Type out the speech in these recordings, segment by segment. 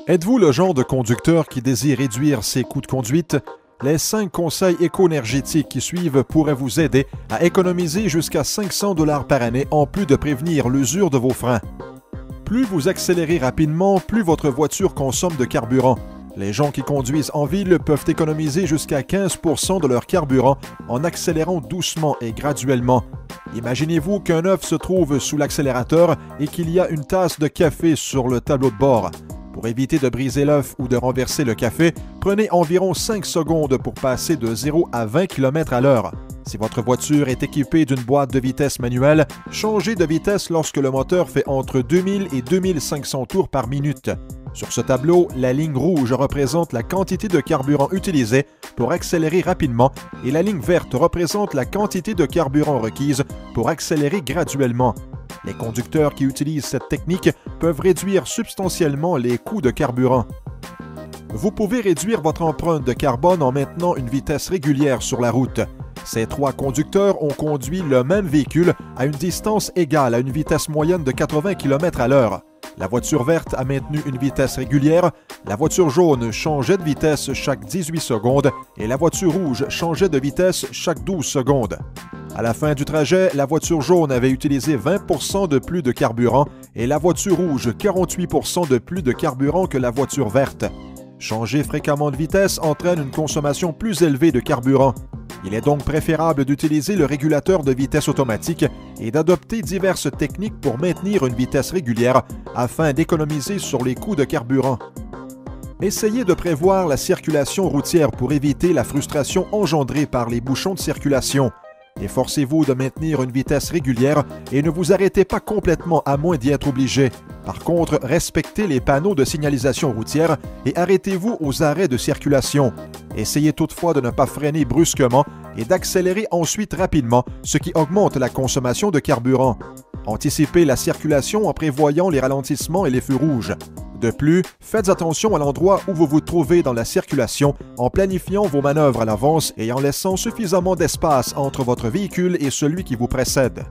Êtes-vous le genre de conducteur qui désire réduire ses coûts de conduite? Les 5 conseils éco-énergétiques qui suivent pourraient vous aider à économiser jusqu'à 500 $ par année en plus de prévenir l'usure de vos freins. Plus vous accélérez rapidement, plus votre voiture consomme de carburant. Les gens qui conduisent en ville peuvent économiser jusqu'à 15 % de leur carburant en accélérant doucement et graduellement. Imaginez-vous qu'un œuf se trouve sous l'accélérateur et qu'il y a une tasse de café sur le tableau de bord. Pour éviter de briser l'œuf ou de renverser le café, prenez environ 5 secondes pour passer de 0 à 20 km à l'heure. Si votre voiture est équipée d'une boîte de vitesse manuelle, changez de vitesse lorsque le moteur fait entre 2000 et 2500 tours par minute. Sur ce tableau, la ligne rouge représente la quantité de carburant utilisée pour accélérer rapidement et la ligne verte représente la quantité de carburant requise pour accélérer graduellement. Les conducteurs qui utilisent cette technique peuvent réduire substantiellement les coûts de carburant. Vous pouvez réduire votre empreinte de carbone en maintenant une vitesse régulière sur la route. Ces 3 conducteurs ont conduit le même véhicule à une distance égale à une vitesse moyenne de 80 km à l'heure. La voiture verte a maintenu une vitesse régulière, la voiture jaune changeait de vitesse chaque 18 secondes et la voiture rouge changeait de vitesse chaque 12 secondes. À la fin du trajet, la voiture jaune avait utilisé 20 % de plus de carburant et la voiture rouge 48 % de plus de carburant que la voiture verte. Changer fréquemment de vitesse entraîne une consommation plus élevée de carburant. Il est donc préférable d'utiliser le régulateur de vitesse automatique et d'adopter diverses techniques pour maintenir une vitesse régulière afin d'économiser sur les coûts de carburant. Essayez de prévoir la circulation routière pour éviter la frustration engendrée par les bouchons de circulation. Efforcez-vous de maintenir une vitesse régulière et ne vous arrêtez pas complètement à moins d'y être obligé. Par contre, respectez les panneaux de signalisation routière et arrêtez-vous aux arrêts de circulation. Essayez toutefois de ne pas freiner brusquement et d'accélérer ensuite rapidement, ce qui augmente la consommation de carburant. Anticipez la circulation en prévoyant les ralentissements et les feux rouges. De plus, faites attention à l'endroit où vous vous trouvez dans la circulation en planifiant vos manœuvres à l'avance et en laissant suffisamment d'espace entre votre véhicule et celui qui vous précède.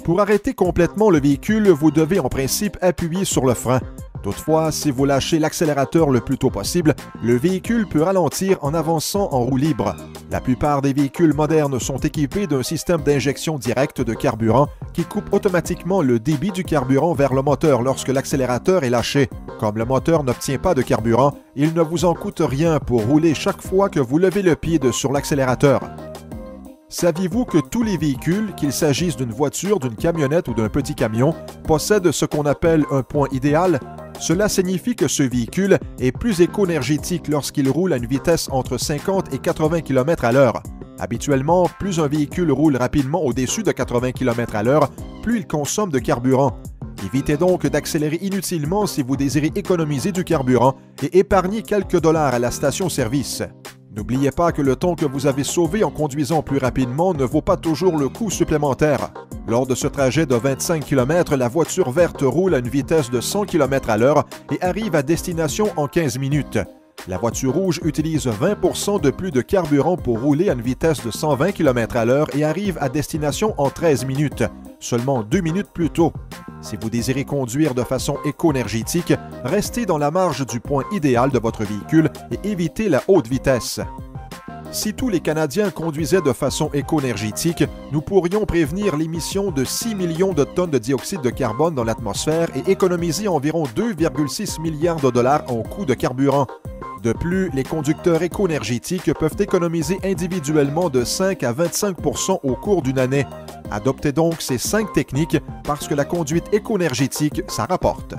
Pour arrêter complètement le véhicule, vous devez en principe appuyer sur le frein. Toutefois, si vous lâchez l'accélérateur le plus tôt possible, le véhicule peut ralentir en avançant en roue libre. La plupart des véhicules modernes sont équipés d'un système d'injection directe de carburant qui coupe automatiquement le débit du carburant vers le moteur lorsque l'accélérateur est lâché. Comme le moteur n'obtient pas de carburant, il ne vous en coûte rien pour rouler chaque fois que vous levez le pied sur l'accélérateur. Saviez-vous que tous les véhicules, qu'il s'agisse d'une voiture, d'une camionnette ou d'un petit camion, possèdent ce qu'on appelle un point idéal? Cela signifie que ce véhicule est plus éco-énergétique lorsqu'il roule à une vitesse entre 50 et 80 km à l'heure. Habituellement, plus un véhicule roule rapidement au-dessus de 80 km à l'heure, plus il consomme de carburant. Évitez donc d'accélérer inutilement si vous désirez économiser du carburant et épargner quelques dollars à la station-service. N'oubliez pas que le temps que vous avez sauvé en conduisant plus rapidement ne vaut pas toujours le coût supplémentaire. Lors de ce trajet de 25 km, la voiture verte roule à une vitesse de 100 km à l'heure et arrive à destination en 15 minutes. La voiture rouge utilise 20 % de plus de carburant pour rouler à une vitesse de 120 km à l'heure et arrive à destination en 13 minutes, seulement 2 minutes plus tôt. Si vous désirez conduire de façon éco-énergétique, restez dans la marge du point idéal de votre véhicule et évitez la haute vitesse. Si tous les Canadiens conduisaient de façon éco-énergétique, nous pourrions prévenir l'émission de 6 millions de tonnes de dioxyde de carbone dans l'atmosphère et économiser environ 2,6 milliards de dollars en coût de carburant. De plus, les conducteurs éco-énergétiques peuvent économiser individuellement de 5 à 25 % au cours d'une année. Adoptez donc ces 5 techniques parce que la conduite éco-énergétique, ça rapporte.